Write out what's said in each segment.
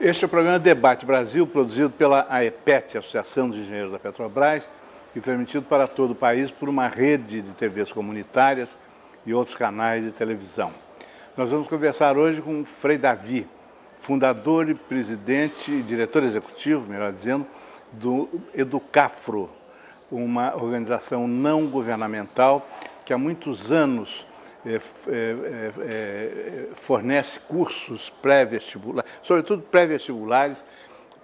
Este é o programa Debate Brasil, produzido pela AEPET, Associação dos Engenheiros da Petrobras, e transmitido para todo o país por uma rede de TVs comunitárias e outros canais de televisão. Nós vamos conversar hoje com o Frei Davi, fundador e presidente e diretor executivo, melhor dizendo, do Educafro, uma organização não governamental que há muitos anos fornece cursos pré-vestibulares, sobretudo pré-vestibulares,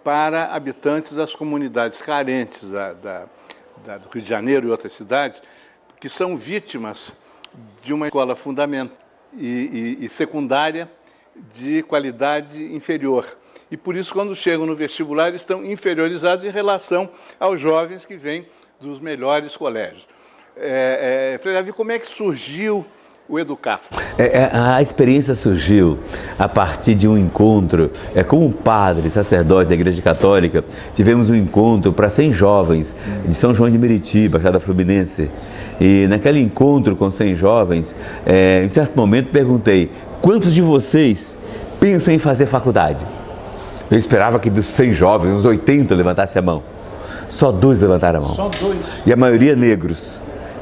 para habitantes das comunidades carentes do Rio de Janeiro e outras cidades, que são vítimas de uma escola fundamental e secundária de qualidade inferior. E por isso, quando chegam no vestibular, estão inferiorizados em relação aos jovens que vêm dos melhores colégios. Frei Davi, como é que surgiu o Educafro? A experiência surgiu a partir de um encontro com um padre, sacerdote da Igreja Católica. Tivemos um encontro para 100 jovens de São João de Meriti, Baixada Fluminense. E naquele encontro com 100 jovens, em certo momento perguntei: quantos de vocês pensam em fazer faculdade? Eu esperava que dos 100 jovens, uns 80 levantassem a mão. Só 2 levantaram a mão. Só 2? E a maioria negros.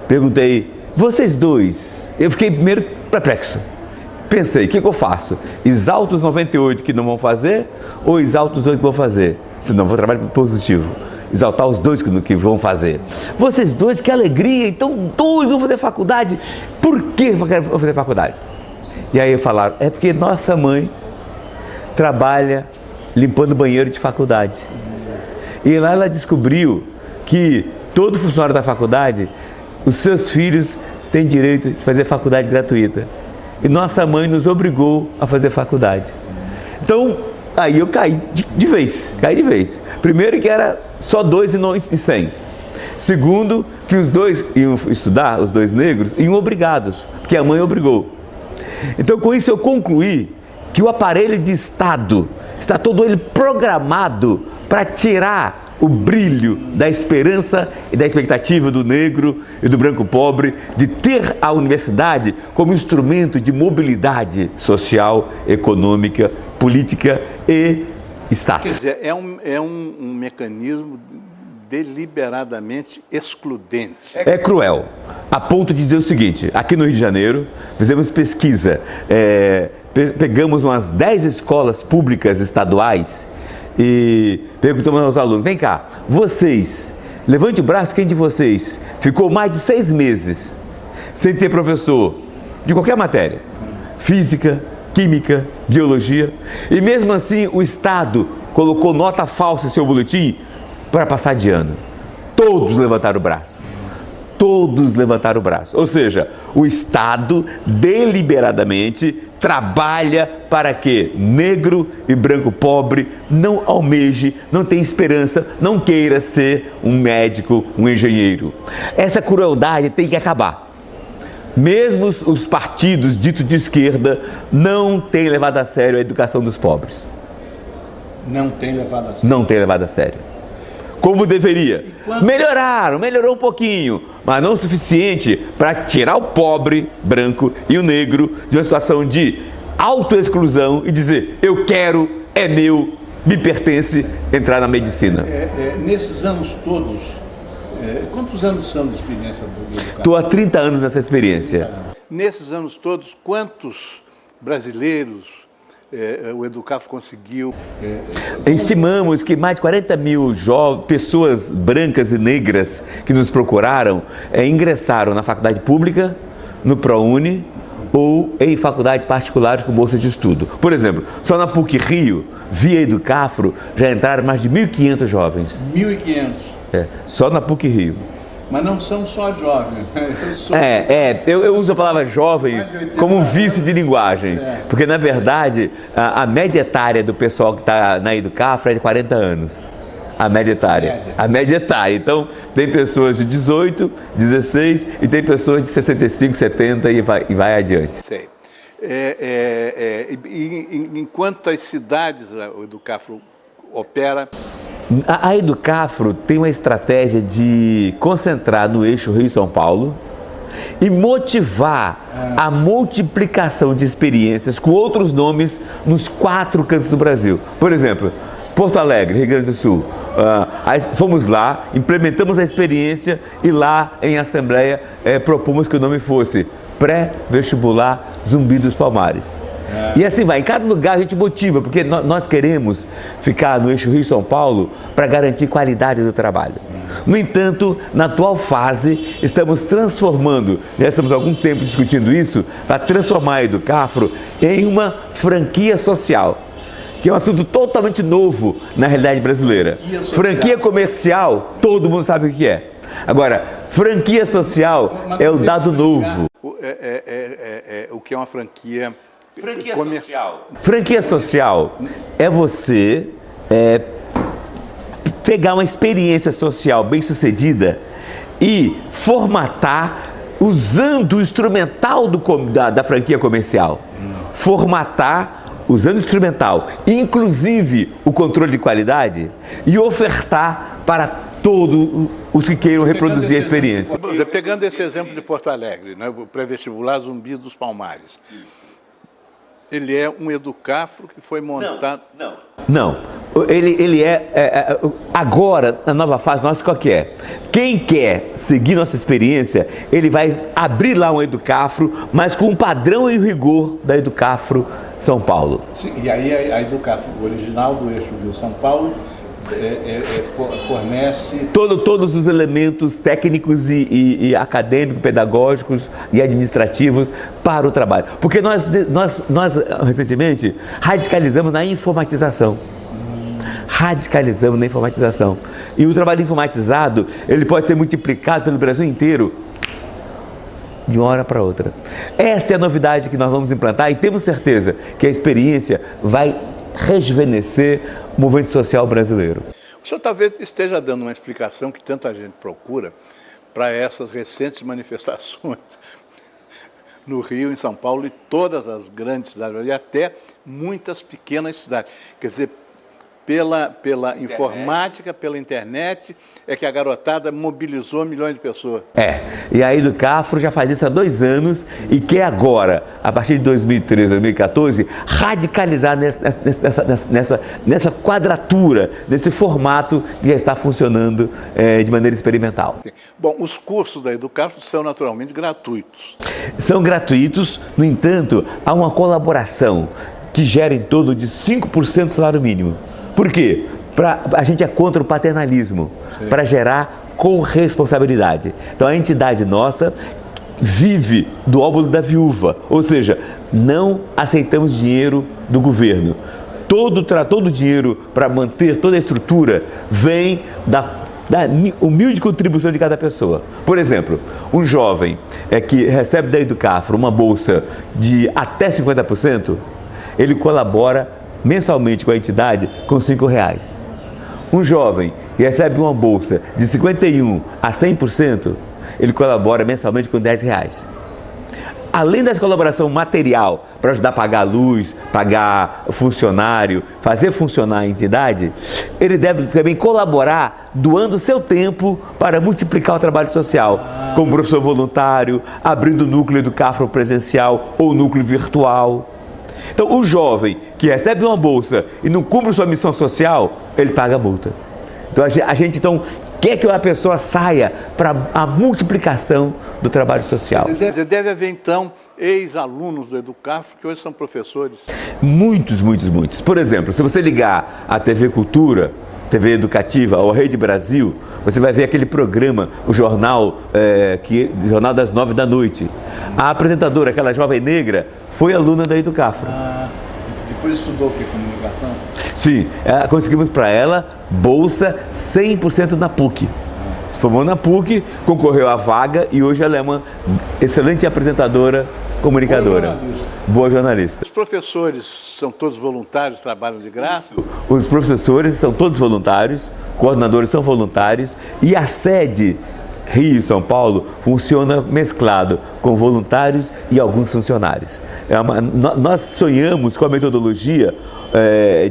Perguntei: vocês 2? Eu fiquei primeiro perplexo. Pensei: o que eu faço? Exalto os 98 que não vão fazer ou exalto os 2 que vão fazer? Senão vou trabalhar positivo. Exaltar os 2 que vão fazer. Vocês 2, que alegria! Então 2 vão fazer faculdade. Por que vão fazer faculdade? E aí falaram: é porque nossa mãe trabalha limpando banheiro de faculdade. E lá ela descobriu que todo funcionário da faculdade, os seus filhos têm direito de fazer faculdade gratuita. E nossa mãe nos obrigou a fazer faculdade. Então, aí eu caí de vez. Primeiro que era só 2 e não 100. Segundo, que os 2 iam estudar, os 2 negros, iam obrigados, porque a mãe obrigou. Então, com isso eu concluí que o aparelho de Estado está todo ele programado para tirar o brilho da esperança e da expectativa do negro e do branco pobre de ter a universidade como instrumento de mobilidade social, econômica, política e status. Quer dizer, é um mecanismo deliberadamente excludente. É cruel, a ponto de dizer o seguinte: aqui no Rio de Janeiro, fizemos pesquisa, pegamos umas 10 escolas públicas estaduais e perguntamos aos alunos: vem cá, vocês, levante o braço, quem de vocês ficou mais de 6 meses sem ter professor de qualquer matéria? Física, química, biologia. E mesmo assim o Estado colocou nota falsa em seu boletim para passar de ano. Todos levantaram o braço. Ou seja, o Estado deliberadamente trabalha para que negro e branco pobre não almeje, não tenha esperança, não queira ser um médico, um engenheiro. Essa crueldade tem que acabar. Mesmo os partidos ditos de esquerda não têm levado a sério a educação dos pobres. Não tem levado a sério. Como deveria. Melhorou um pouquinho, mas não o suficiente para tirar o pobre branco e o negro de uma situação de autoexclusão e dizer: eu quero, é meu, me pertence, entrar na medicina. Nesses anos todos, quantos anos são de experiência do Educafro? Estou há 30 anos nessa experiência. Nesses anos todos, quantos brasileiros o Educafro conseguiu? Estimamos que mais de 40 mil pessoas brancas e negras que nos procuraram ingressaram na faculdade pública, no ProUni ou em faculdades particulares com bolsa de estudo. Por exemplo, só na PUC-Rio, via Educafro, já entraram mais de 1.500 jovens. 1.500? Só na PUC-Rio. Mas não são só jovens. Eu uso a palavra jovem como um vício de linguagem, porque na verdade a média etária do pessoal que está na Educafro é de 40 anos. A média etária. Então tem pessoas de 18, 16 e tem pessoas de 65, 70 e vai adiante. Sei. Em quantas cidades o Educafro opera? A Educafro tem uma estratégia de concentrar no eixo Rio-São Paulo e motivar a multiplicação de experiências com outros nomes nos 4 cantos do Brasil. Por exemplo, Porto Alegre, Rio Grande do Sul, fomos lá, implementamos a experiência e lá em assembleia propomos que o nome fosse Pré-Vestibular Zumbi dos Palmares. E assim vai, em cada lugar a gente motiva, porque nós queremos ficar no eixo Rio-São Paulo para garantir qualidade do trabalho. No entanto, na atual fase, estamos transformando, já estamos há algum tempo discutindo isso, para transformar a Educafro em uma franquia social, que é um assunto totalmente novo na realidade brasileira. Franquia comercial, todo mundo sabe o que é. Agora, franquia social é o dado novo. O que é uma franquia? Franquia social. Franquia social é você pegar uma experiência social bem-sucedida e formatar usando o instrumental da franquia comercial. Formatar usando o instrumental, inclusive o controle de qualidade, e ofertar para todos os que queiram reproduzir a experiência. Pegando esse exemplo de Porto Alegre, né, o pré-vestibular Zumbi dos Palmares. Ele é um Educafro que foi montado... Não. Ele agora, na nova fase nossa, qual que é? Quem quer seguir nossa experiência, ele vai abrir lá um Educafro, mas com um padrão e rigor da Educafro São Paulo. Sim, e aí a Educafro original do eixo Rio-São Paulo fornece... Todos os elementos técnicos e acadêmicos, pedagógicos e administrativos para o trabalho. Porque nós recentemente radicalizamos na informatização. Radicalizamos na informatização. E o trabalho informatizado, ele pode ser multiplicado pelo Brasil inteiro de uma hora para outra. Esta é a novidade que nós vamos implantar e temos certeza que a experiência vai rejuvenescer o movimento social brasileiro. O senhor talvez esteja dando uma explicação que tanta gente procura para essas recentes manifestações no Rio, em São Paulo e todas as grandes cidades, e até muitas pequenas cidades. Quer dizer, pela informática, pela internet, é que a garotada mobilizou milhões de pessoas. E a Educafro já faz isso há 2 anos e quer agora, a partir de 2013, 2014, radicalizar nessa quadratura, nesse formato que já está funcionando de maneira experimental. Bom, os cursos da Educafro são naturalmente gratuitos. São gratuitos, no entanto, há uma colaboração que gera em torno de 5% do salário mínimo. Por quê? A gente é contra o paternalismo, para gerar corresponsabilidade. Então a entidade nossa vive do óbolo da viúva, ou seja, não aceitamos dinheiro do governo. Todo o dinheiro para manter toda a estrutura vem da humilde contribuição de cada pessoa. Por exemplo, um jovem que recebe da Educafro uma bolsa de até 50%, ele colabora mensalmente com a entidade com R$5. Um jovem que recebe uma bolsa de 51% a 100%, ele colabora mensalmente com R$10. Além dessa colaboração material para ajudar a pagar a luz, pagar o funcionário, fazer funcionar a entidade, ele deve também colaborar doando seu tempo para multiplicar o trabalho social, como professor voluntário, abrindo o núcleo Educafro presencial ou núcleo virtual. Então, o jovem que recebe uma bolsa e não cumpre sua missão social, ele paga a multa. Então, a gente quer que a pessoa saia para a multiplicação do trabalho social. Deve haver, então, ex-alunos do Educafro que hoje são professores. Muitos. Por exemplo, se você ligar a TV Cultura, TV Educativa ou a Rede Brasil, você vai ver aquele programa, o jornal, Jornal das 9 da noite. A apresentadora, aquela jovem negra, foi aluna da Educafro. Depois estudou o que? Comunicação? Sim, conseguimos para ela bolsa 100% na PUC. Se formou na PUC, concorreu à vaga e hoje ela é uma excelente apresentadora, comunicadora. Boa jornalista. Os professores são todos voluntários, trabalham de graça? Os professores são todos voluntários, coordenadores são voluntários e a sede Rio e São Paulo funciona mesclado com voluntários e alguns funcionários. Nós sonhamos com a metodologia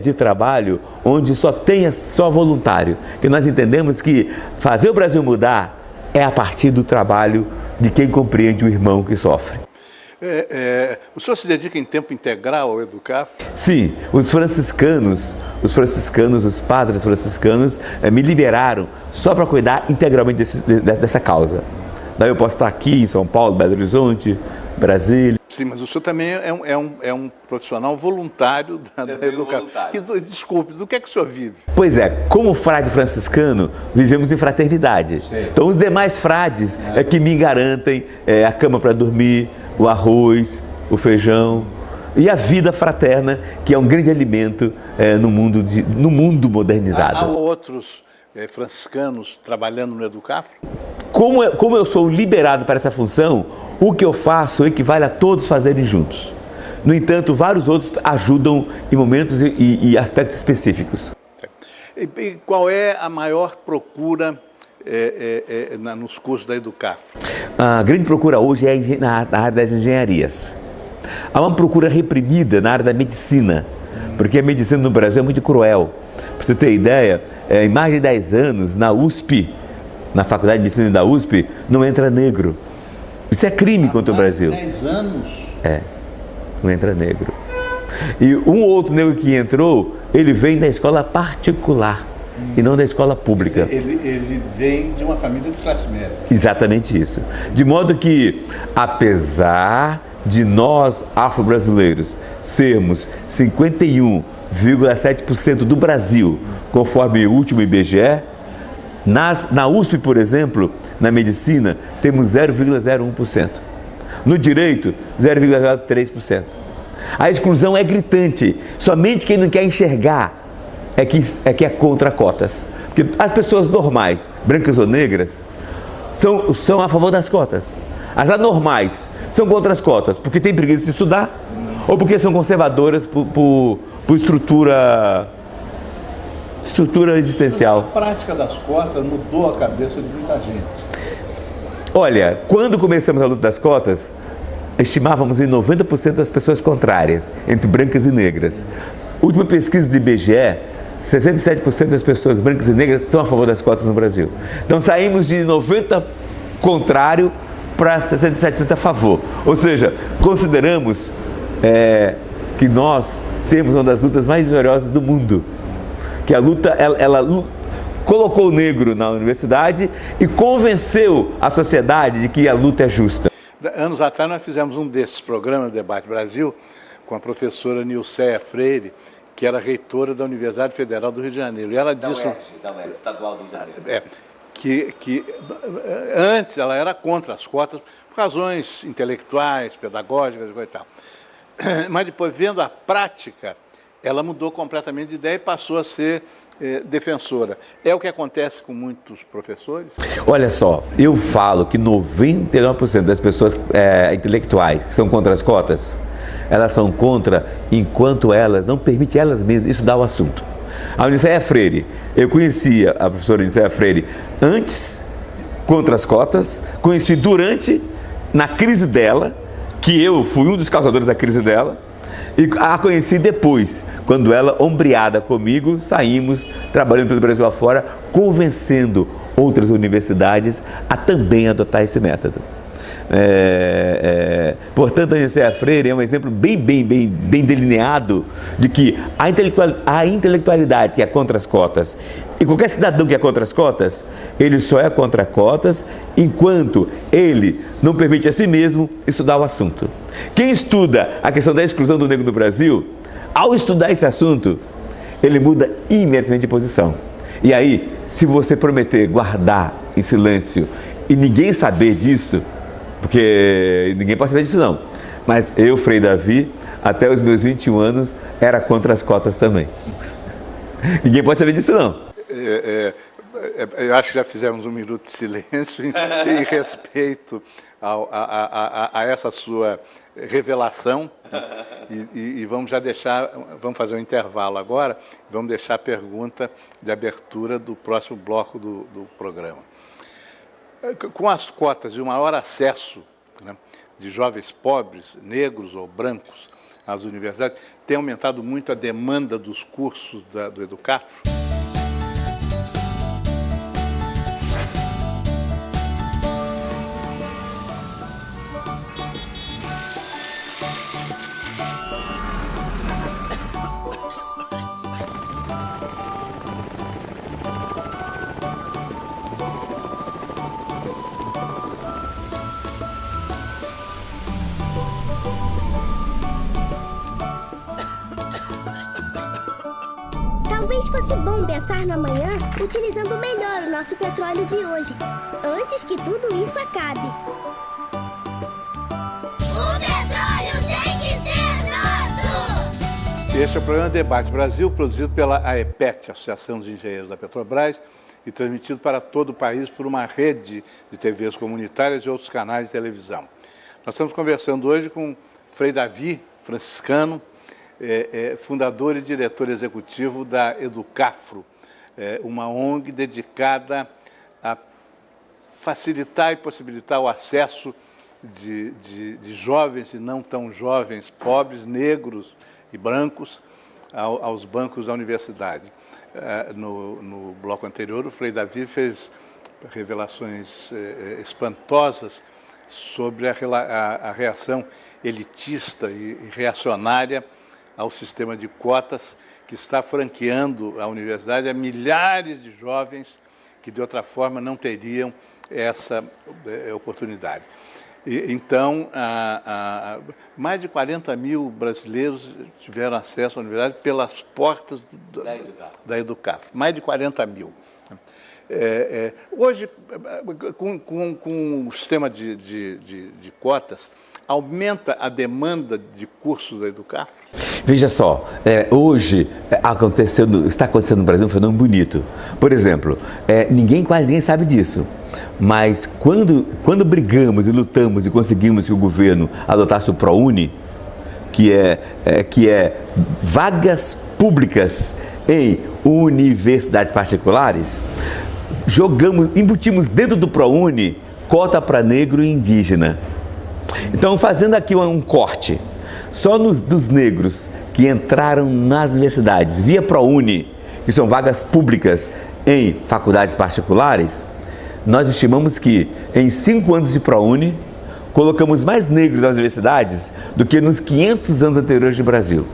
de trabalho onde só tenha voluntário, que nós entendemos que fazer o Brasil mudar é a partir do trabalho de quem compreende o irmão que sofre. O senhor se dedica em tempo integral ao Educaf? Sim, os padres franciscanos me liberaram só para cuidar integralmente dessa causa. Daí eu posso estar aqui em São Paulo, Belo Horizonte, Brasília. Sim, mas o senhor também é um profissional voluntário da Educaf. Desculpe, do que é que o senhor vive? Pois é, como frade franciscano, vivemos em fraternidade. Sim. Então os demais frades é que me garantem a cama para dormir, o arroz, o feijão e a vida fraterna, que é um grande alimento no mundo modernizado. Há outros franciscanos trabalhando no Educaf? Como eu sou liberado para essa função, o que eu faço equivale a todos fazerem juntos. No entanto, vários outros ajudam em momentos e aspectos específicos. E qual é a maior procura nos cursos da Educaf? A grande procura hoje é na área das engenharias. Há uma procura reprimida na área da medicina, porque a medicina no Brasil é muito cruel. Para você ter ideia, em mais de 10 anos, na USP, na Faculdade de Medicina da USP, não entra negro. Isso é crime contra o Brasil. 10 anos? Não entra negro. E um outro negro que entrou, ele vem da escola particular e não da escola pública. Ele vem de uma família de classe média. Exatamente isso. De modo que, apesar de nós, afro-brasileiros, sermos 51,7% do Brasil, conforme o último IBGE, na USP, por exemplo, na medicina, temos 0,01%. No direito, 0,03%. A exclusão é gritante. Somente quem não quer enxergar é que é contra cotas. Porque as pessoas normais, brancas ou negras, são a favor das cotas. As anormais são contra as cotas porque têm preguiça de estudar ou porque são conservadoras por estrutura existencial. A prática das cotas mudou a cabeça de muita gente. Olha, quando começamos a luta das cotas, estimávamos em 90% das pessoas contrárias, entre brancas e negras. Última pesquisa do IBGE, 67% das pessoas brancas e negras são a favor das cotas no Brasil. Então saímos de 90% contrário para 67% a favor. Ou seja, consideramos que nós temos uma das lutas mais vitoriosas do mundo. Que a luta, ela colocou o negro na universidade e convenceu a sociedade de que a luta é justa. Anos atrás nós fizemos um desses programas do Debate Brasil com a professora Nilceia Freire, que era reitora da Universidade Federal do Rio de Janeiro. E ela disse... Da UERJ, Estadual do Rio de Janeiro. Que antes ela era contra as cotas por razões intelectuais, pedagógicas e tal. Mas depois, vendo a prática, ela mudou completamente de ideia e passou a ser defensora. É o que acontece com muitos professores? Olha só, eu falo que 99% das pessoas intelectuais que são contra as cotas, elas são contra enquanto elas não permitem elas mesmas estudar o assunto. A Nilceia Freire, eu conhecia a professora Nilceia Freire antes, contra as cotas, conheci durante, na crise dela, que eu fui um dos causadores da crise dela, e a conheci depois, quando ela, ombreada comigo, saímos trabalhando pelo Brasil afora, convencendo outras universidades a também adotar esse método. Portanto, a Nilceia Freire é um exemplo bem delineado de que a intelectualidade que é contra as cotas, e qualquer cidadão que é contra as cotas, ele só é contra cotas enquanto ele não permite a si mesmo estudar o assunto. Quem estuda a questão da exclusão do negro no Brasil, ao estudar esse assunto, ele muda imediatamente de posição. E aí, se você prometer guardar em silêncio e ninguém saber disso, porque ninguém pode saber disso não, mas eu, Frei Davi, até os meus 21 anos, era contra as cotas também. Ninguém pode saber disso não. Eu acho que já fizemos um minuto de silêncio em respeito a essa sua revelação e vamos fazer um intervalo agora, vamos deixar a pergunta de abertura do próximo bloco do programa. Com as cotas e o maior acesso, né, de jovens pobres, negros ou brancos às universidades, tem aumentado muito a demanda dos cursos do Educaf? Talvez fosse bom pensar no amanhã utilizando melhor o nosso petróleo de hoje, antes que tudo isso acabe. O petróleo tem que ser nosso! Este é o programa Debate Brasil, produzido pela AEPET, Associação dos Engenheiros da Petrobras, e transmitido para todo o país por uma rede de TVs comunitárias e outros canais de televisão. Nós estamos conversando hoje com Frei Davi, franciscano, fundador e diretor executivo da Educafro, uma ONG dedicada a facilitar e possibilitar o acesso de jovens e não tão jovens, pobres, negros e brancos, aos bancos da universidade. No bloco anterior, o Frei Davi fez revelações espantosas sobre a reação elitista e reacionária ao sistema de cotas que está franqueando a universidade a milhares de jovens que, de outra forma, não teriam essa oportunidade. Então, mais de 40 mil brasileiros tiveram acesso à universidade pelas portas da Educafro. Mais de 40 mil. Hoje, com o sistema de cotas, aumenta a demanda de cursos da Educafro? Veja só, hoje está acontecendo no Brasil um fenômeno bonito. Por exemplo, quase ninguém sabe disso, mas quando brigamos e lutamos e conseguimos que o governo adotasse o ProUni, que é vagas públicas em universidades particulares, embutimos dentro do ProUni cota para negro e indígena. Então, fazendo aqui um corte, só dos negros que entraram nas universidades via ProUni, que são vagas públicas em faculdades particulares, nós estimamos que em 5 anos de ProUni, colocamos mais negros nas universidades do que nos 500 anos anteriores do Brasil.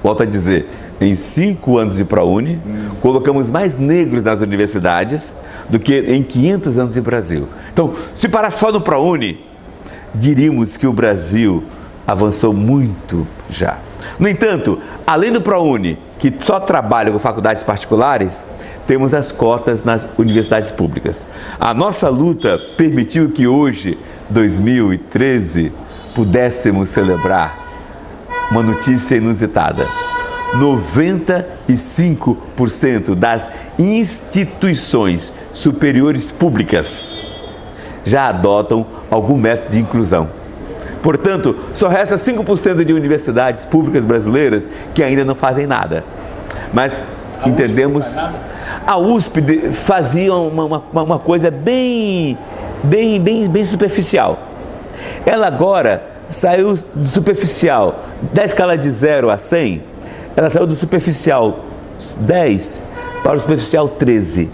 Volto a dizer, em 5 anos de ProUni, colocamos mais negros nas universidades do que em 500 anos de Brasil. Então, se parar só no ProUni, diríamos que o Brasil avançou muito já. No entanto, além do ProUni, que só trabalha com faculdades particulares, temos as cotas nas universidades públicas. A nossa luta permitiu que hoje, 2013, pudéssemos celebrar uma notícia inusitada. 95% das instituições superiores públicas já adotam algum método de inclusão. Portanto, só resta 5% de universidades públicas brasileiras que ainda não fazem nada. Mas entendemos... A USP fazia uma coisa bem superficial. Ela agora saiu do superficial, da escala de 0 a 100, ela saiu do superficial 10 para o superficial 13.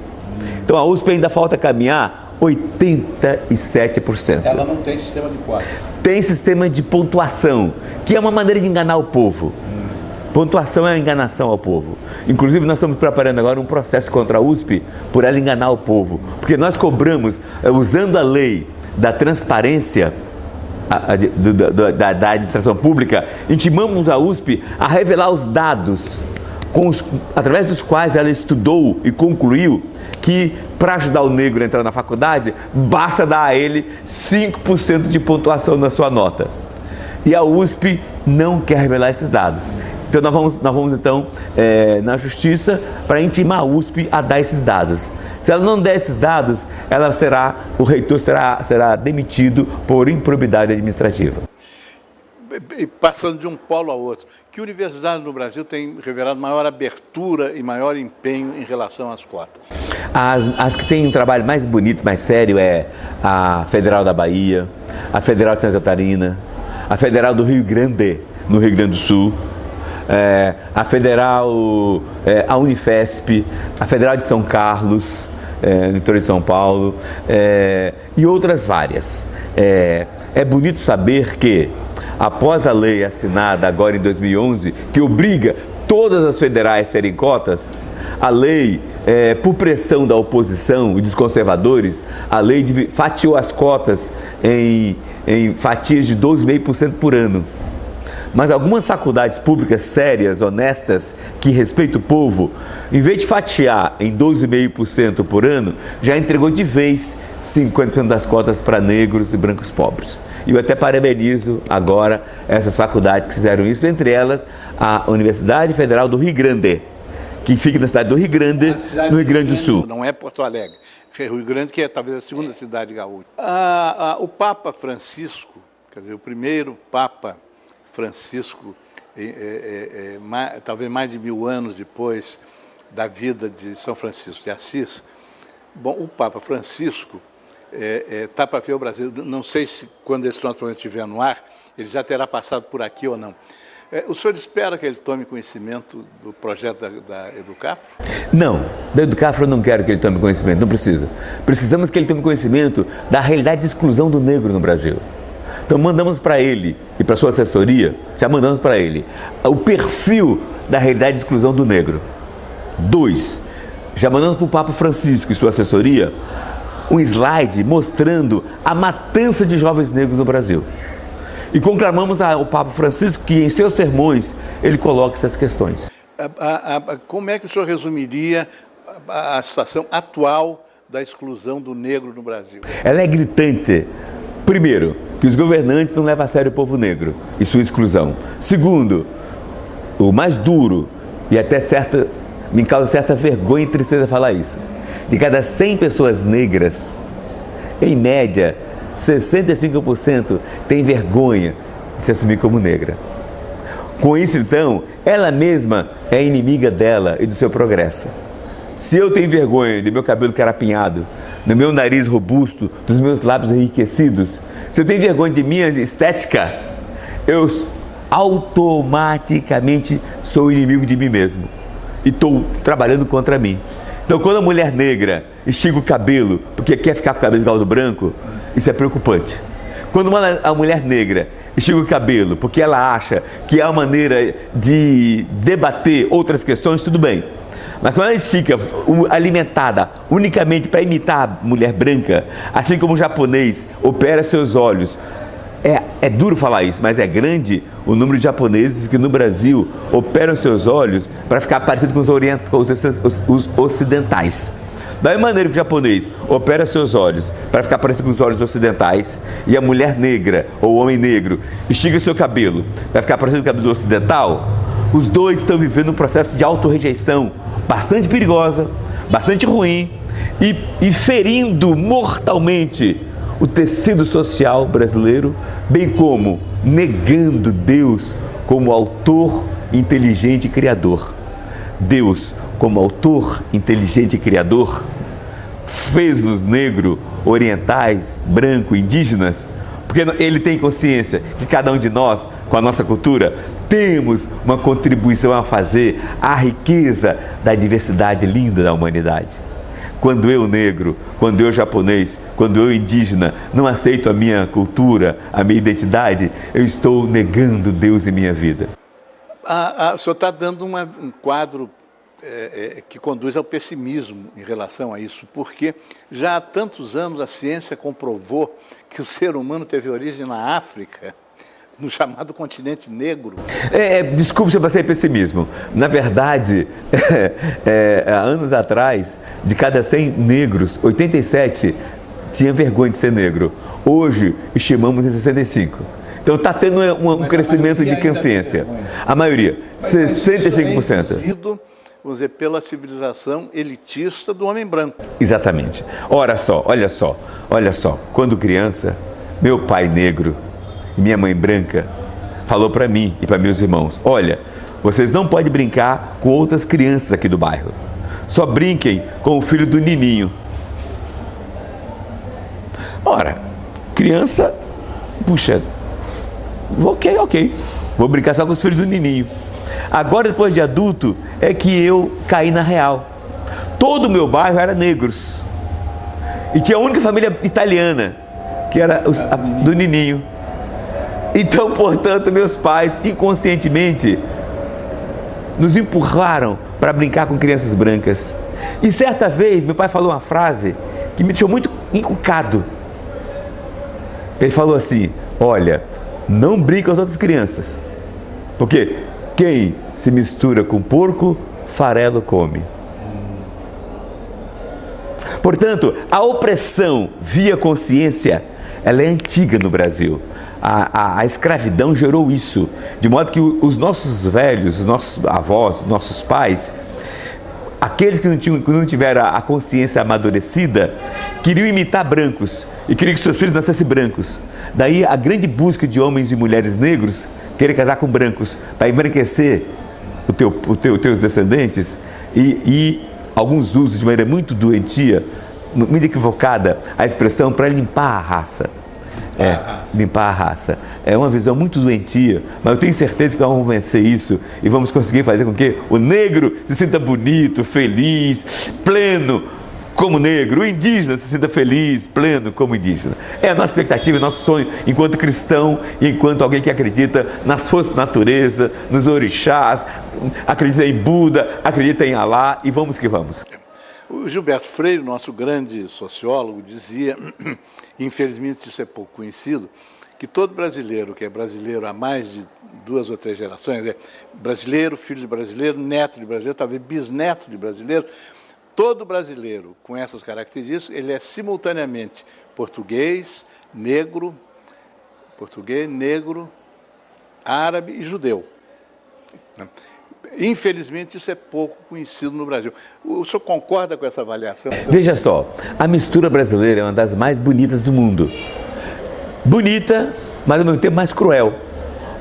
Então a USP ainda falta caminhar 87%. Ela não tem sistema de cota. Tem sistema de pontuação, que é uma maneira de enganar o povo. Pontuação é a enganação ao povo. Inclusive, nós estamos preparando agora um processo contra a USP por ela enganar o povo. Porque nós cobramos, usando a lei da transparência da administração pública, intimamos a USP a revelar os dados através dos quais ela estudou e concluiu que, para ajudar o negro a entrar na faculdade, basta dar a ele 5% de pontuação na sua nota. E a USP não quer revelar esses dados. Então, nós vamos então, na justiça, para intimar a USP a dar esses dados. Se ela não der esses dados, o reitor será demitido por improbidade administrativa. E passando de um polo ao outro, que universidade no Brasil tem revelado maior abertura e maior empenho em relação às cotas? As que têm um trabalho mais bonito, mais sério, é a Federal da Bahia, a Federal de Santa Catarina, a Federal do Rio Grande, no Rio Grande do Sul, a Federal, a Unifesp, a Federal de São Carlos, no interior de São Paulo, e outras várias. É bonito saber que, após a lei assinada agora em 2011, que obriga todas as federais a terem cotas, a lei, por pressão da oposição e dos conservadores, a lei fatiou as cotas em fatias de 12,5% por ano. mas algumas faculdades públicas sérias, honestas, que respeitam o povo, em vez de fatiar em 12,5% por ano, já entregou de vez 50% das cotas para negros e brancos pobres. E eu até parabenizo agora essas faculdades que fizeram isso, entre elas a Universidade Federal do Rio Grande, que fica na cidade do Rio Grande, no Rio Grande do Sul. Não é Porto Alegre, é Rio Grande, que é talvez a segunda cidade gaúcha. O Papa Francisco, quer dizer, o primeiro Papa Francisco, talvez mais de 1000 anos depois da vida de São Francisco de Assis, bom, o Papa Francisco está para ver o Brasil. Não sei se quando esse nosso programa estiver no ar, ele já terá passado por aqui ou não. O senhor espera que ele tome conhecimento do projeto da Educafro? Não, da Educafro eu não quero que ele tome conhecimento, não preciso. Precisamos que ele tome conhecimento da realidade de exclusão do negro no Brasil. Então mandamos para ele e para sua assessoria, já mandamos para ele, o perfil da realidade de exclusão do negro. 2, já mandamos para o Papa Francisco e sua assessoria um slide mostrando a matança de jovens negros no Brasil. E conclamamos ao Papa Francisco que em seus sermões ele coloque essas questões. Como é que o senhor resumiria a situação atual da exclusão do negro no Brasil? Ela é gritante. Primeiro, que os governantes não levam a sério o povo negro e sua exclusão. Segundo, o mais duro e até me causa certa vergonha e tristeza falar isso. De cada 100 pessoas negras, em média, 65% tem vergonha de se assumir como negra. Com isso, então, ela mesma é inimiga dela e do seu progresso. Se eu tenho vergonha do meu cabelo carapinhado, do meu nariz robusto, dos meus lábios enriquecidos, se eu tenho vergonha de minha estética, eu automaticamente sou inimigo de mim mesmo e estou trabalhando contra mim. Então, quando a mulher negra estica o cabelo porque quer ficar com o cabelo igual do branco, isso é preocupante. Quando a mulher negra estica o cabelo porque ela acha que é uma maneira de debater outras questões, tudo bem. Mas quando ela estica alimentada unicamente para imitar a mulher branca, assim como o japonês opera seus olhos, é duro falar isso, mas é grande o número de japoneses que no Brasil operam seus olhos para ficar parecido com os ocidentais. Da mesma maneira que o japonês opera seus olhos para ficar parecido com os olhos ocidentais, e a mulher negra ou o homem negro estica seu cabelo para ficar parecido com o cabelo ocidental, os dois estão vivendo um processo de autorrejeição bastante perigosa, bastante ruim e ferindo mortalmente o tecido social brasileiro, bem como negando Deus como autor inteligente e criador. Deus, como autor inteligente e criador, fez-nos negro, orientais, branco, indígenas, porque ele tem consciência que cada um de nós, com a nossa cultura, temos uma contribuição a fazer à riqueza da diversidade linda da humanidade. Quando eu negro, quando eu japonês, quando eu indígena não aceito a minha cultura, a minha identidade, eu estou negando Deus em minha vida. O senhor está dando um quadro que conduz ao pessimismo em relação a isso, porque já há tantos anos a ciência comprovou que o ser humano teve origem na África, no chamado continente negro. Desculpe se eu passei pessimismo. Na verdade, há anos atrás, de cada 100 negros, 87 tinha vergonha de ser negro. Hoje, estimamos em 65. Então está tendo um crescimento de consciência. A maioria, 65%. Vamos dizer, pela civilização elitista do homem branco. Exatamente. Olha só. Quando criança, meu pai negro e minha mãe branca falou para mim e para meus irmãos: olha, vocês não podem brincar com outras crianças aqui do bairro. Só brinquem com o filho do Nininho. Ora, criança, puxa, ok. Vou brincar só com os filhos do Nininho. Agora, depois de adulto, é que eu caí na real. Todo o meu bairro era negros. E tinha a única família italiana, que era do Nininho. Então, portanto, meus pais, inconscientemente, nos empurraram para brincar com crianças brancas. E certa vez, meu pai falou uma frase que me deixou muito encucado. Ele falou assim: olha, não brinca com as outras crianças, Porque quem se mistura com porco, farelo come. Portanto, a opressão via consciência, ela é antiga no Brasil. A escravidão gerou isso, de modo que os nossos velhos, os nossos avós, os nossos pais, aqueles que não tiveram a consciência amadurecida, queriam imitar brancos e queriam que seus filhos nascessem brancos. Daí a grande busca de homens e mulheres negros querer casar com brancos para embranquecer teus descendentes e alguns usos de maneira muito doentia, muito equivocada, a expressão para limpar a raça. Limpar a raça. É uma visão muito doentia, mas eu tenho certeza que nós vamos vencer isso e vamos conseguir fazer com que o negro se sinta bonito, feliz, pleno como negro, o indígena se sinta feliz, pleno como indígena. É a nossa expectativa, nosso sonho enquanto cristão e enquanto alguém que acredita nas forças da natureza, nos orixás, acredita em Buda, acredita em Alá, e vamos que vamos. O Gilberto Freire, nosso grande sociólogo, dizia, infelizmente isso é pouco conhecido, que todo brasileiro, que é brasileiro há mais de 2 ou 3 gerações, é brasileiro, filho de brasileiro, neto de brasileiro, talvez bisneto de brasileiro, todo brasileiro com essas características, ele é simultaneamente português, negro, árabe e judeu. Infelizmente, isso é pouco conhecido no Brasil. O senhor concorda com essa avaliação? Veja só, a mistura brasileira é uma das mais bonitas do mundo. Bonita, mas ao mesmo tempo mais cruel.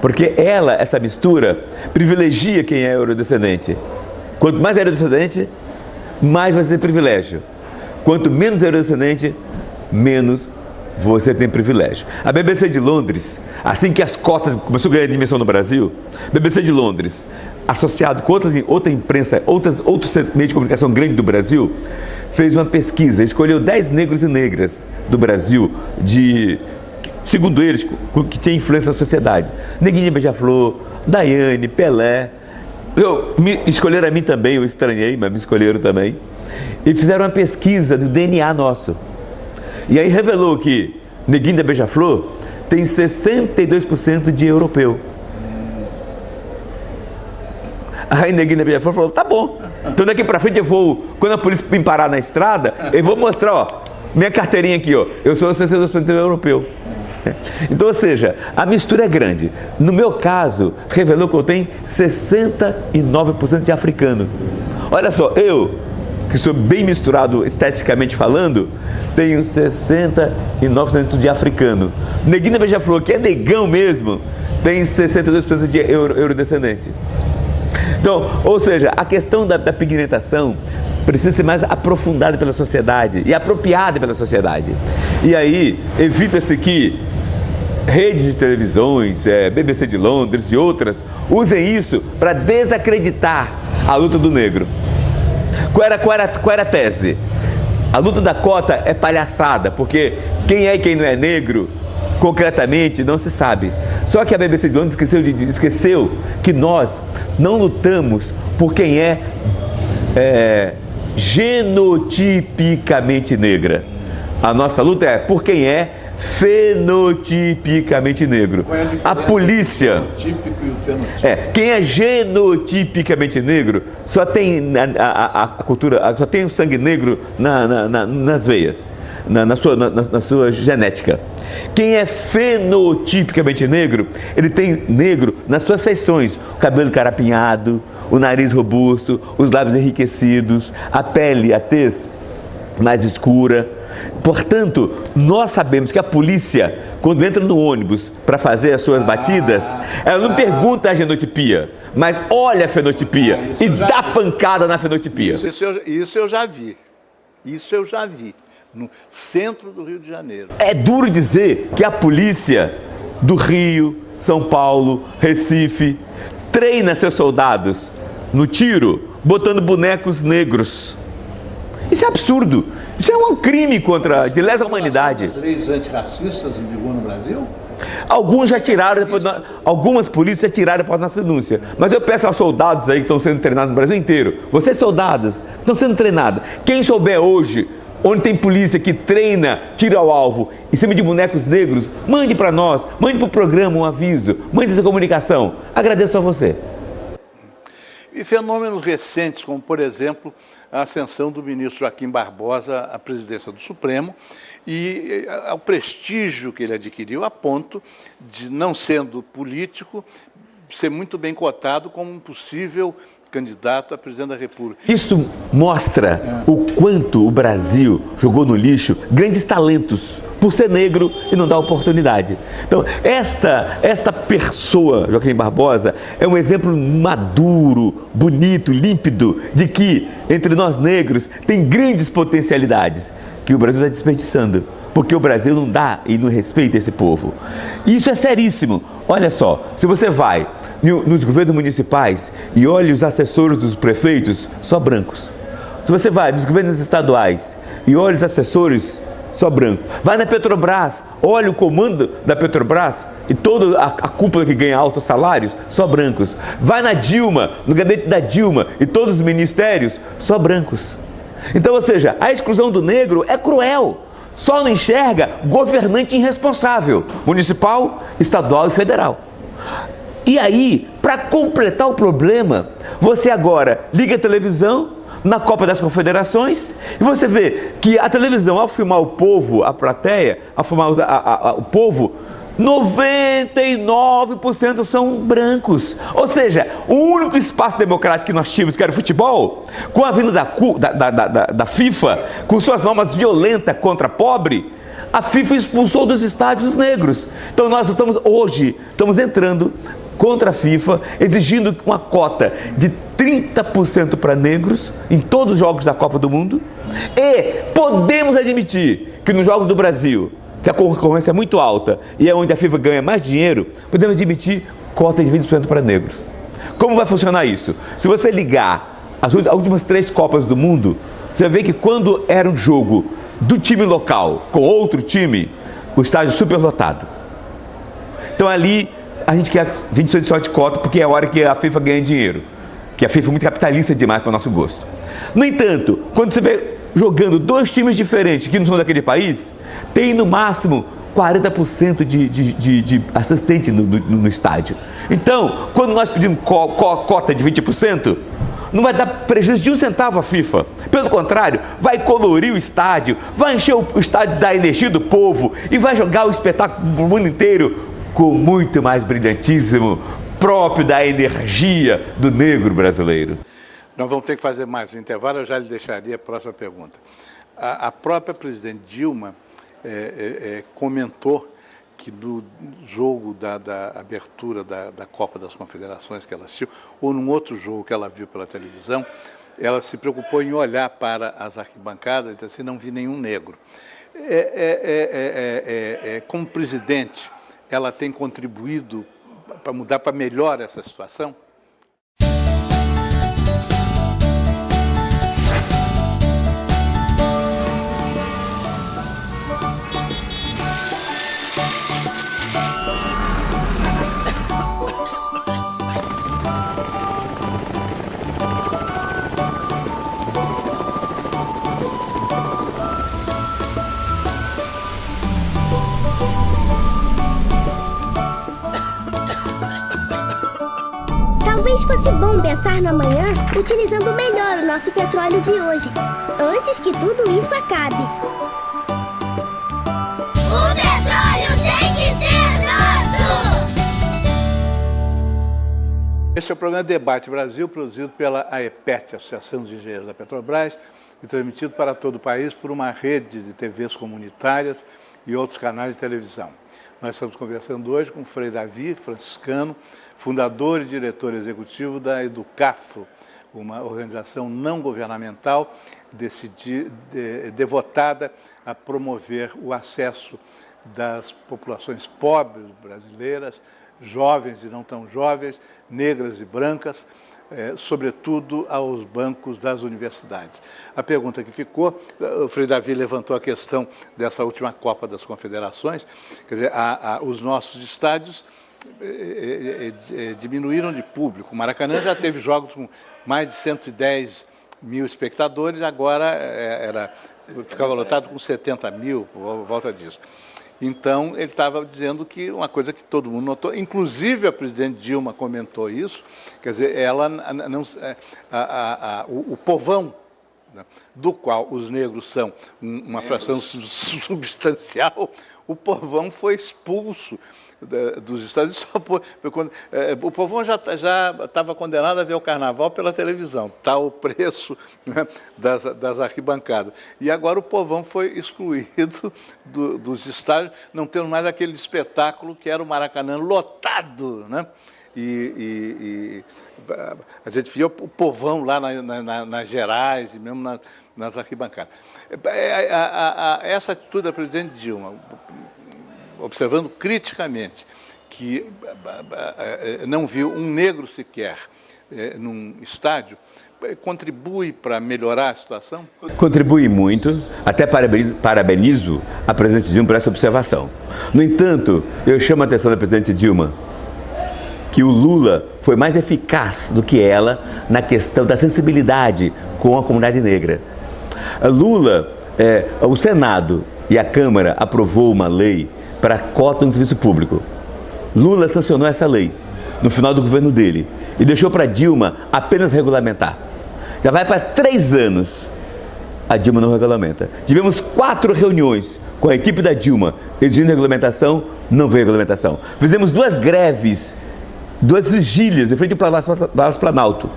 Porque essa mistura, privilegia quem é eurodescendente. Quanto mais eurodescendente, mais você tem privilégio. Quanto menos eurodescendente, menos você tem privilégio. A BBC de Londres, assim que as cotas começou a ganhar dimensão no Brasil, BBC de Londres, associado com outra imprensa, outros meios de comunicação grande do Brasil, fez uma pesquisa, escolheu 10 negros e negras do Brasil, segundo eles, que tinha influência na sociedade. Neguinha Beija-Flor, Daiane, Pelé. Escolheram a mim também, eu estranhei, mas me escolheram também. E fizeram uma pesquisa do DNA nosso. E aí revelou que Neguinho da Beija-Flor tem 62% de europeu. Aí Neguinho da Beija-Flor falou, tá bom, então daqui pra frente eu vou, quando a polícia me parar na estrada, eu vou mostrar, ó, minha carteirinha aqui, ó, eu sou 62% europeu. Então, ou seja, a mistura é grande. No meu caso, revelou que eu tenho 69% de africano. Olha só, eu, que sou bem misturado esteticamente falando, tenho 69% de africano. Neguinho Beija-Flor, que é negão mesmo, tem 62% de eurodescendente. Então, ou seja, a questão da pigmentação precisa ser mais aprofundada pela sociedade e apropriada pela sociedade. E aí, evita-se que redes de televisões, BBC de Londres e outras, usem isso para desacreditar a luta do negro. Qual era a tese? A luta da cota é palhaçada, porque quem é e quem não é negro, concretamente, não se sabe. Só que a BBC de Londres esqueceu que nós não lutamos por quem é genotipicamente negra. A nossa luta é por quem é fenotipicamente negro. A polícia, quem é genotipicamente negro só tem a cultura, só tem o sangue negro nas veias, na sua genética. Quem é fenotipicamente negro, ele tem negro nas suas feições, o cabelo carapinhado, o nariz robusto, os lábios enriquecidos, a pele, a tez mais escura. Portanto, nós sabemos que a polícia, quando entra no ônibus para fazer as suas batidas, ela não pergunta a genotipia, mas olha a fenotipia e dá pancada na fenotipia. Isso eu já vi. Isso eu já vi. No centro do Rio de Janeiro. É duro dizer que a polícia do Rio, São Paulo, Recife, treina seus soldados no tiro, botando bonecos negros. Isso é absurdo. Isso é um crime de lesa humanidade. As leis antirracistas em vigor no Brasil? Alguns já tiraram, algumas polícias já tiraram depois da nossa denúncia. Mas eu peço aos soldados aí que estão sendo treinados no Brasil inteiro, vocês soldados, estão sendo treinados, quem souber hoje onde tem polícia que treina tiro ao alvo em cima de bonecos negros, mande para nós, mande para o programa um aviso, mande essa comunicação. Agradeço a você. E fenômenos recentes, como, por exemplo, a ascensão do ministro Joaquim Barbosa à presidência do Supremo e ao prestígio que ele adquiriu a ponto de, não sendo político, ser muito bem cotado como um possível candidato a presidente da República. Isso mostra o quanto o Brasil jogou no lixo grandes talentos por ser negro e não dar oportunidade. Então, esta pessoa, Joaquim Barbosa, é um exemplo maduro, bonito, límpido, de que entre nós negros tem grandes potencialidades que o Brasil está desperdiçando, porque o Brasil não dá e não respeita esse povo. E isso é seríssimo. Olha só, se você vai nos governos municipais e olha os assessores dos prefeitos, só brancos. Se você vai nos governos estaduais e olha os assessores, só branco. Vai na Petrobras, olha o comando da Petrobras e toda a cúpula que ganha altos salários, só brancos. Vai na Dilma, no gabinete da Dilma e todos os ministérios, só brancos. Então, ou seja, a exclusão do negro é cruel. Só não enxerga governante irresponsável, municipal, estadual e federal. E aí, para completar o problema, você agora liga a televisão na Copa das Confederações e você vê que a televisão, ao filmar o povo, a plateia, ao filmar o povo, 99% são brancos. Ou seja, o único espaço democrático que nós tínhamos, que era o futebol, com a vinda da FIFA, com suas normas violentas contra pobre, a FIFA expulsou dos estádios os negros. Então nós estamos entrando contra a FIFA, exigindo uma cota de 30% para negros em todos os jogos da Copa do Mundo. E podemos admitir que nos jogos do Brasil, que a concorrência é muito alta e é onde a FIFA ganha mais dinheiro, podemos admitir cota de 20% para negros. Como vai funcionar isso? Se você ligar as últimas 3 Copas do Mundo, você vai ver que quando era um jogo do time local com outro time, o estádio superlotado. Então ali a gente quer 20% só de cota porque é a hora que a FIFA ganha dinheiro, que a FIFA é muito capitalista demais para o nosso gosto. No entanto, quando você vê jogando 2 times diferentes que não são daquele país, tem no máximo 40% de assistente no estádio. Então, quando nós pedimos cota de 20%, não vai dar prejuízo de 1 centavo à FIFA. Pelo contrário, vai colorir o estádio, vai encher o estádio da energia do povo e vai jogar o espetáculo para o mundo inteiro com muito mais brilhantismo, próprio da energia do negro brasileiro. Nós vamos ter que fazer mais um intervalo, eu já lhe deixaria a próxima pergunta. A própria presidente Dilma comentou que no jogo da abertura da Copa das Confederações que ela assistiu, ou num outro jogo que ela viu pela televisão, ela se preocupou em olhar para as arquibancadas e disse assim, não vi nenhum negro. Como presidente, ela tem contribuído para mudar para melhor essa situação? Talvez fosse bom pensar no amanhã utilizando melhor o nosso petróleo de hoje, antes que tudo isso acabe. O petróleo tem que ser nosso! Este é o programa Debate Brasil, produzido pela AEPET, Associação dos Engenheiros da Petrobras, e transmitido para todo o país por uma rede de TVs comunitárias e outros canais de televisão. Nós estamos conversando hoje com o Frei Davi, franciscano, fundador e diretor executivo da Educafro, uma organização não governamental devotada a promover o acesso das populações pobres brasileiras, jovens e não tão jovens, negras e brancas, sobretudo aos bancos das universidades. A pergunta que ficou, o Frei Davi levantou a questão dessa última Copa das Confederações, quer dizer, os nossos estádios diminuíram de público. O Maracanã já teve jogos com mais de 110 mil espectadores, agora ficava lotado com 70 mil, por volta disso. Então, ele estava dizendo que uma coisa que todo mundo notou, inclusive a presidente Dilma comentou isso, quer dizer, ela não, o povão, né, do qual os negros são uma fração substancial, o povão foi expulso dos Estados Unidos. O povão já estava condenado a ver o carnaval pela televisão, tal o preço, né, das arquibancadas. E agora o povão foi excluído dos estádios, não temos mais aquele espetáculo que era o Maracanã lotado, né? E a gente via o povão lá nas Gerais e mesmo nas arquibancadas. Essa atitude da presidente Dilma, observando criticamente que não viu um negro sequer num estádio, contribui para melhorar a situação? Contribui muito, até parabenizo a presidente Dilma por essa observação. No entanto, eu chamo a atenção da presidente Dilma que o Lula foi mais eficaz do que ela na questão da sensibilidade com a comunidade negra. Lula, o Senado e a Câmara aprovou uma lei para a cota no serviço público. Lula sancionou essa lei no final do governo dele e deixou para Dilma apenas regulamentar. Já vai para 3 anos, a Dilma não regulamenta. Tivemos 4 reuniões com a equipe da Dilma exigindo regulamentação, não veio regulamentação. Fizemos 2 greves, 2 vigílias em frente ao Palácio Planalto.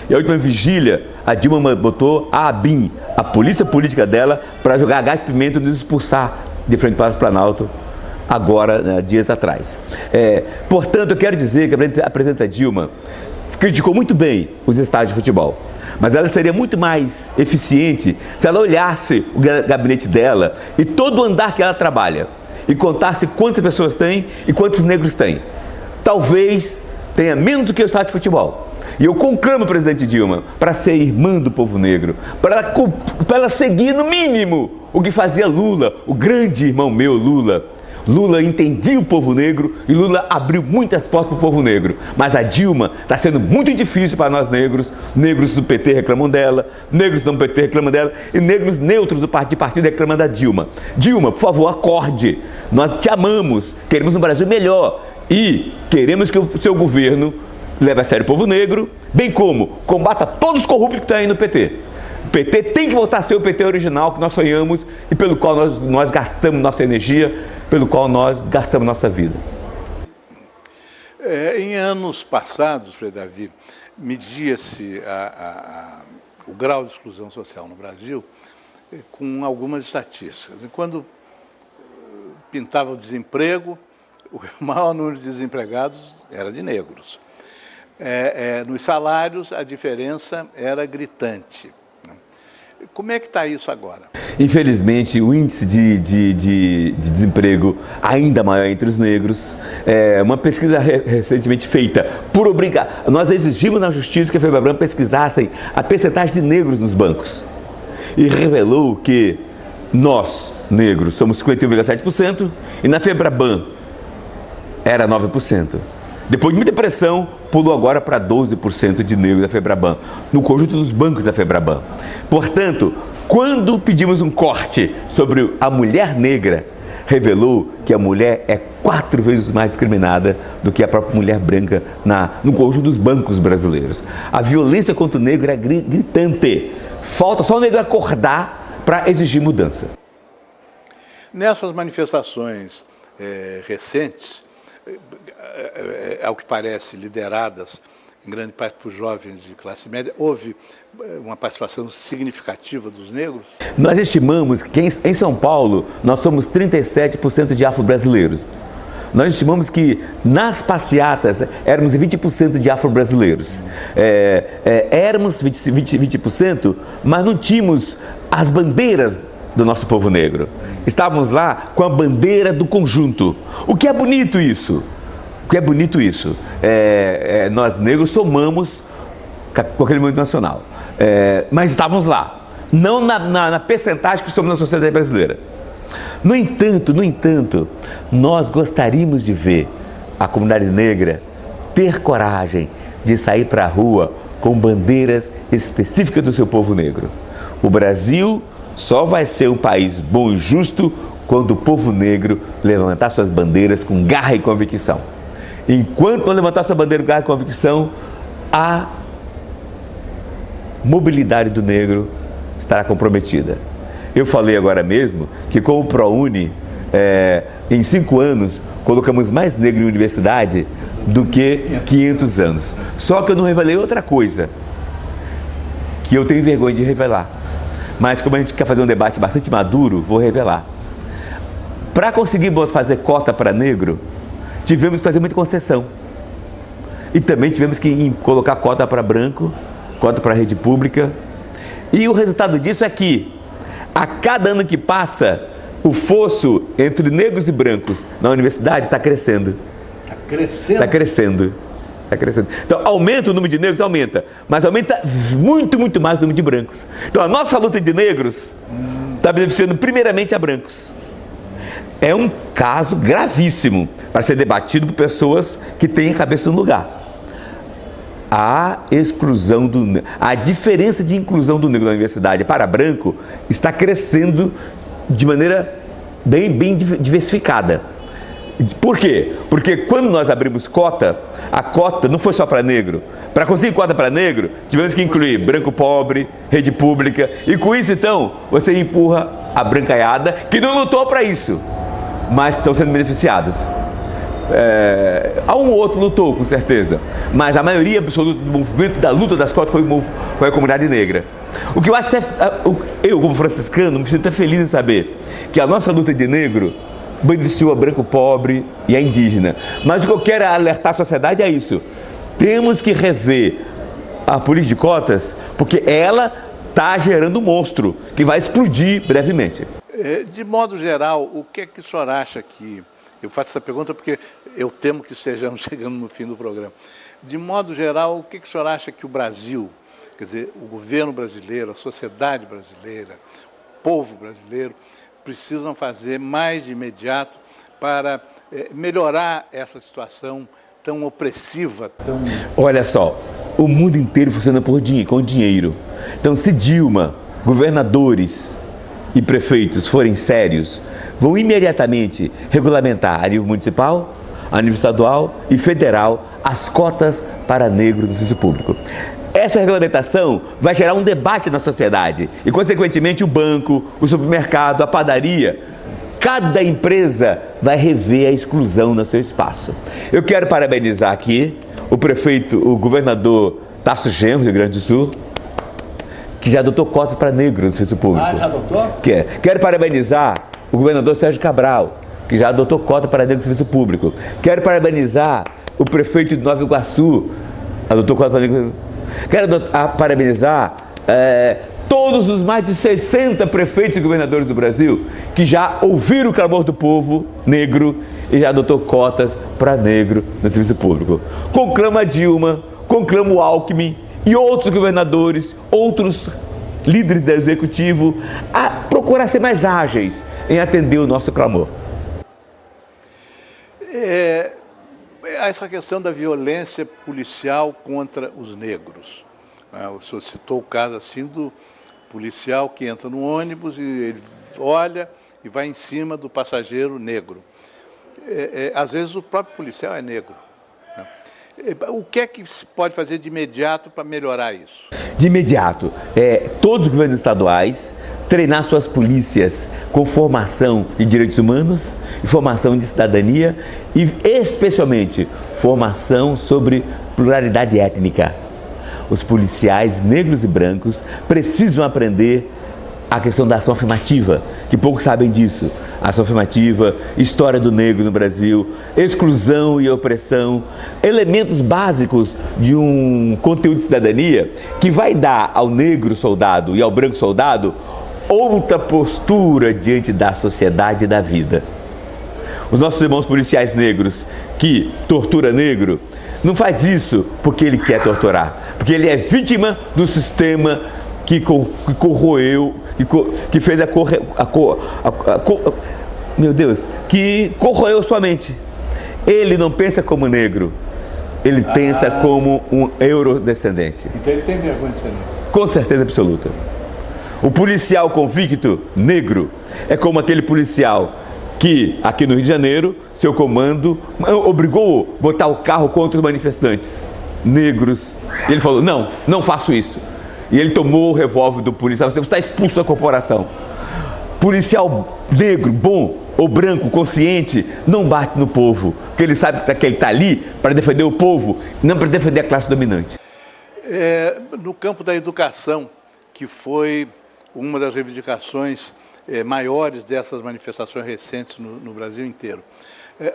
E a última vigília, a Dilma botou a ABIN, a polícia política dela, para jogar gás de pimenta e nos expulsar de frente ao Palácio Planalto, agora, né, dias atrás. Portanto, eu quero dizer que a presidenta Dilma criticou muito bem os estádios de futebol, mas ela seria muito mais eficiente se ela olhasse o gabinete dela e todo o andar que ela trabalha e contasse quantas pessoas tem e quantos negros tem. Talvez tenha menos do que o estádio de futebol. E eu conclamo a presidente Dilma para ser irmã do povo negro, para ela seguir no mínimo o que fazia Lula, o grande irmão meu Lula. Lula entendia o povo negro e Lula abriu muitas portas para o povo negro. Mas a Dilma está sendo muito difícil para nós negros. Negros do PT reclamam dela, negros do PT reclamam dela e negros neutros do partido reclamam da Dilma. Dilma, por favor, acorde. Nós te amamos, queremos um Brasil melhor e queremos que o seu governo leve a sério o povo negro, bem como combata todos os corruptos que estão aí no PT. O PT tem que voltar a ser o PT original que nós sonhamos e pelo qual nós gastamos nossa energia, pelo qual nós gastamos nossa vida. Em anos passados, Frei Davi, media-se o grau de exclusão social no Brasil com algumas estatísticas. Quando pintava o desemprego, o maior número de desempregados era de negros. Nos salários, a diferença era gritante. Como é que está isso agora? Infelizmente, o índice de desemprego ainda maior entre os negros. Uma pesquisa recentemente feita por obrigar. Nós exigimos na Justiça que a FEBEBRAM pesquisassem a percentagem de negros nos bancos. E revelou que nós, negros, somos 51,7% e na FEBRABAN era 9%. Depois de muita pressão, pulou agora para 12% de negros da FEBRABAN, no conjunto dos bancos da FEBRABAN. Portanto, quando pedimos um corte sobre a mulher negra, revelou que a mulher é 4 vezes mais discriminada do que a própria mulher branca no conjunto dos bancos brasileiros. A violência contra o negro é gritante. Falta só o negro acordar para exigir mudança. Nessas manifestações recentes, ao que parece, lideradas em grande parte por jovens de classe média, houve uma participação significativa dos negros? Nós estimamos que em São Paulo nós somos 37% de afro-brasileiros. Nós estimamos que nas passeatas éramos 20% de afro-brasileiros. Éramos 20%, mas não tínhamos as bandeiras do nosso povo negro. Estávamos lá com a bandeira do conjunto. O que é bonito isso? O que é bonito isso? Nós negros somamos com aquele movimento nacional. Mas estávamos lá. Não na percentagem que somos na sociedade brasileira. No entanto, nós gostaríamos de ver a comunidade negra ter coragem de sair para a rua com bandeiras específicas do seu povo negro. O Brasil só vai ser um país bom e justo quando o povo negro levantar suas bandeiras com garra e convicção. Enquanto não levantar sua bandeira com garra e convicção, a mobilidade do negro estará comprometida. Eu falei agora mesmo que com o ProUni, em 5 anos, colocamos mais negro em universidade do que 500 anos. Só que eu não revelei outra coisa, que eu tenho vergonha de revelar. Mas como a gente quer fazer um debate bastante maduro, vou revelar. Para conseguir fazer cota para negro, tivemos que fazer muita concessão. E também tivemos que colocar cota para branco, cota para a rede pública. E o resultado disso é que, a cada ano que passa, o fosso entre negros e brancos na universidade está crescendo. Está crescendo? Está crescendo. Está crescendo. Então, aumenta o número de negros? Aumenta. Mas aumenta muito, muito mais o número de brancos. Então, a nossa luta de negros está beneficiando primeiramente a brancos. É um caso gravíssimo para ser debatido por pessoas que têm a cabeça no lugar. A exclusão a diferença de inclusão do negro na universidade para branco está crescendo de maneira bem diversificada. Por quê? Porque quando nós abrimos cota, a cota não foi só para negro. Para conseguir cota para negro, tivemos que incluir branco pobre, rede pública, e com isso então você empurra a brancaiada que não lutou para isso, mas estão sendo beneficiados. Um ou outro lutou, com certeza, mas a maioria absoluta do movimento da luta das cotas foi a comunidade negra. O que eu acho eu como franciscano me sinto até feliz em saber que a nossa luta de negro beneficiou a branco pobre e a indígena. Mas o que eu quero alertar a sociedade é isso: temos que rever a política de cotas, porque ela está gerando um monstro que vai explodir brevemente. De modo geral, o que é que o senhor acha que... Eu faço essa pergunta porque eu temo que estejamos chegando no fim do programa. De modo geral, o que o senhor acha que o Brasil, quer dizer, o governo brasileiro, a sociedade brasileira, o povo brasileiro, precisam fazer mais de imediato para melhorar essa situação tão opressiva? Olha só, o mundo inteiro funciona com dinheiro. Então, se Dilma, governadores e prefeitos forem sérios, vão imediatamente regulamentar a nível municipal, a nível estadual e federal as cotas para negros no serviço público. Essa regulamentação vai gerar um debate na sociedade e, consequentemente, o banco, o supermercado, a padaria, cada empresa vai rever a exclusão no seu espaço. Eu quero parabenizar aqui o governador Tasso Genro, do Rio Grande do Sul, que já adotou cotas para negros no serviço público. Ah, já adotou? Quero parabenizar o governador Sérgio Cabral, que já adotou cota para negros no serviço público. Quero parabenizar o prefeito de Nova Iguaçu, adotou cota para negros. Quero parabenizar todos os mais de 60 prefeitos e governadores do Brasil que já ouviram o clamor do povo negro e já adotou cotas para negro no serviço público. Conclamo a Dilma, conclamo o Alckmin e outros governadores, outros líderes do executivo a procurar ser mais ágeis em atender o nosso clamor. Essa questão da violência policial contra os negros. O senhor citou o caso assim do policial que entra no ônibus e ele olha e vai em cima do passageiro negro. Às vezes o próprio policial é negro. O que é que se pode fazer de imediato para melhorar isso? De imediato, todos os governos estaduais treinar suas polícias com formação de direitos humanos, formação de cidadania e, especialmente, formação sobre pluralidade étnica. Os policiais negros e brancos precisam aprender a questão da ação afirmativa, que poucos sabem disso. Ação afirmativa, história do negro no Brasil, exclusão e opressão, elementos básicos de um conteúdo de cidadania que vai dar ao negro soldado e ao branco soldado outra postura diante da sociedade e da vida. Os nossos irmãos policiais negros que tortura negro não faz isso porque ele quer torturar, porque ele é vítima do sistema que corroeu, que fez que corroeu sua mente. Ele não pensa como negro, ele pensa como um eurodescendente. Então ele tem vergonha de ser negro. Com certeza absoluta. O policial convicto negro é como aquele policial que, aqui no Rio de Janeiro, seu comando obrigou a botar o carro contra os manifestantes negros. E ele falou, não faço isso. E ele tomou o revólver do policial, você está expulso da corporação. Policial negro, bom ou branco, consciente, não bate no povo, porque ele sabe que ele está ali para defender o povo, não para defender a classe dominante. No campo da educação, que foi uma das reivindicações maiores dessas manifestações recentes no Brasil inteiro.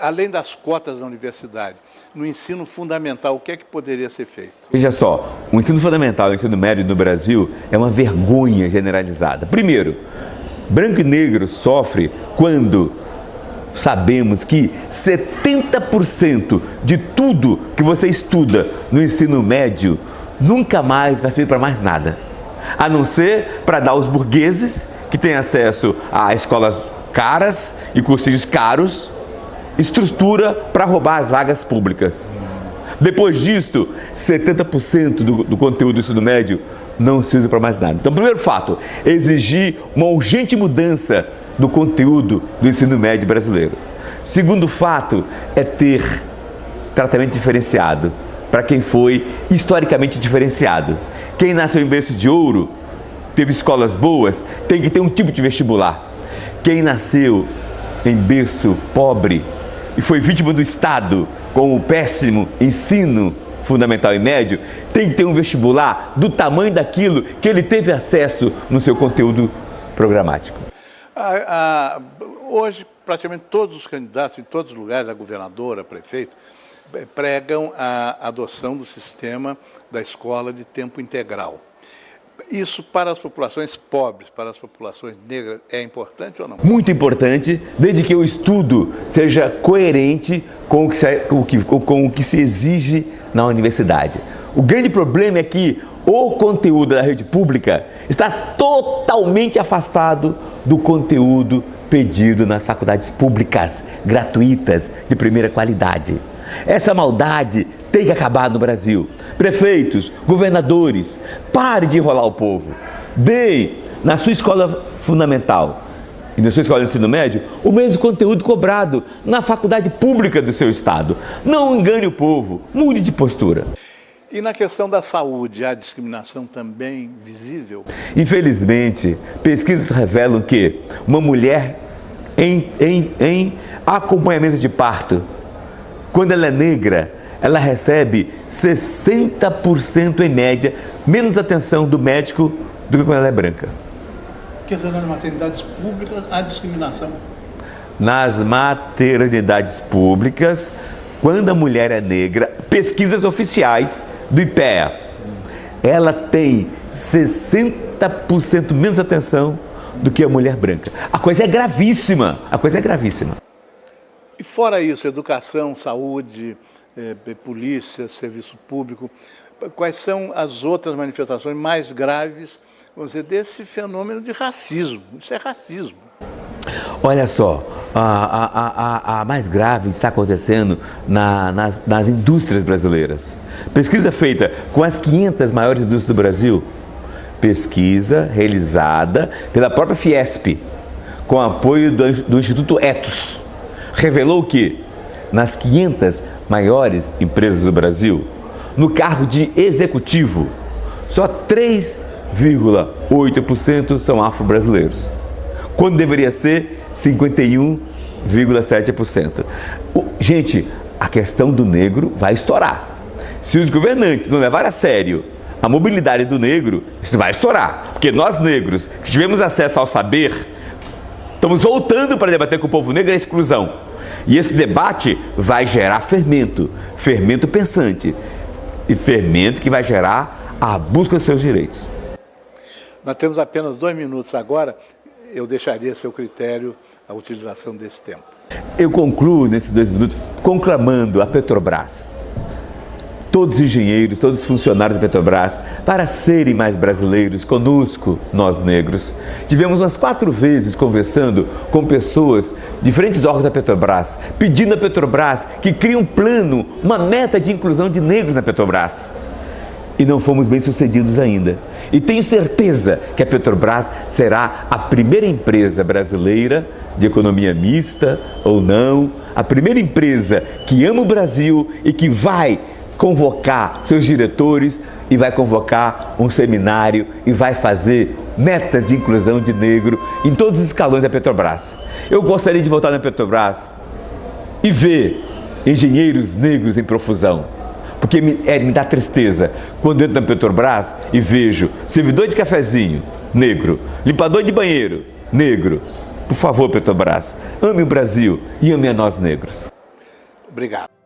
Além das cotas da universidade, no ensino fundamental, o que é que poderia ser feito? Veja só, o ensino fundamental e o ensino médio no Brasil é uma vergonha generalizada. Primeiro, branco e negro sofre quando sabemos que 70% de tudo que você estuda no ensino médio nunca mais vai servir para mais nada, a não ser para dar aos burgueses que têm acesso a escolas caras e cursinhos caros, estrutura para roubar as vagas públicas. Depois disto, 70% do conteúdo do ensino médio não se usa para mais nada. Então, primeiro fato, exigir uma urgente mudança do conteúdo do ensino médio brasileiro. Segundo fato é ter tratamento diferenciado para quem foi historicamente diferenciado. Quem nasceu em berço de ouro, teve escolas boas, tem que ter um tipo de vestibular. Quem nasceu em berço pobre e foi vítima do Estado com o péssimo ensino fundamental e médio, tem que ter um vestibular do tamanho daquilo que ele teve acesso no seu conteúdo programático. Hoje, praticamente todos os candidatos, em todos os lugares, a governadora, a prefeito, pregam a adoção do sistema da escola de tempo integral. Isso para as populações pobres, para as populações negras, é importante ou não? Muito importante, desde que o estudo seja coerente com o que se exige na universidade. O grande problema é que o conteúdo da rede pública está totalmente afastado do conteúdo pedido nas faculdades públicas, gratuitas, de primeira qualidade. Essa maldade tem que acabar no Brasil. Prefeitos, governadores, pare de enrolar o povo. Dê na sua escola fundamental e na sua escola de ensino médio o mesmo conteúdo cobrado na faculdade pública do seu estado. Não engane o povo, mude de postura. E na questão da saúde, há discriminação também visível? Infelizmente, pesquisas revelam que uma mulher em acompanhamento de parto, quando ela é negra, ela recebe 60% em média menos atenção do médico do que quando ela é branca. Quer dizer, nas maternidades públicas há discriminação? Nas maternidades públicas, quando a mulher é negra, pesquisas oficiais do IPEA, ela tem 60% menos atenção do que a mulher branca. A coisa é gravíssima, E fora isso, educação, saúde, polícia, serviço público, quais são as outras manifestações mais graves, vamos dizer, desse fenômeno de racismo? Isso é racismo. Olha só, a mais grave está acontecendo nas indústrias brasileiras. Pesquisa feita com as 500 maiores indústrias do Brasil, pesquisa realizada pela própria Fiesp, com apoio do Instituto Ethos, revelou que nas 500 maiores empresas do Brasil, no cargo de executivo, só 3,8% são afro-brasileiros, quando deveria ser 51,7%. Gente, a questão do negro vai estourar. Se os governantes não levarem a sério a mobilidade do negro, isso vai estourar. Porque nós negros, que tivemos acesso ao saber, estamos voltando para debater com o povo negro a exclusão. E esse debate vai gerar fermento pensante, e fermento que vai gerar a busca dos seus direitos. Nós temos apenas 2 minutos agora, eu deixaria a seu critério a utilização desse tempo. Eu concluo nesses 2 minutos conclamando a Petrobras todos os engenheiros, todos os funcionários da Petrobras, para serem mais brasileiros conosco, nós negros. Tivemos umas 4 vezes conversando com pessoas de diferentes órgãos da Petrobras, pedindo à Petrobras que crie um plano, uma meta de inclusão de negros na Petrobras. E não fomos bem sucedidos ainda. E tenho certeza que a Petrobras será a primeira empresa brasileira, de economia mista ou não, a primeira empresa que ama o Brasil e que vai convocar seus diretores e vai convocar um seminário e vai fazer metas de inclusão de negro em todos os escalões da Petrobras. Eu gostaria de voltar na Petrobras e ver engenheiros negros em profusão, porque me dá tristeza quando entro na Petrobras e vejo servidor de cafezinho, negro, limpador de banheiro, negro. Por favor, Petrobras, ame o Brasil e ame a nós negros. Obrigado.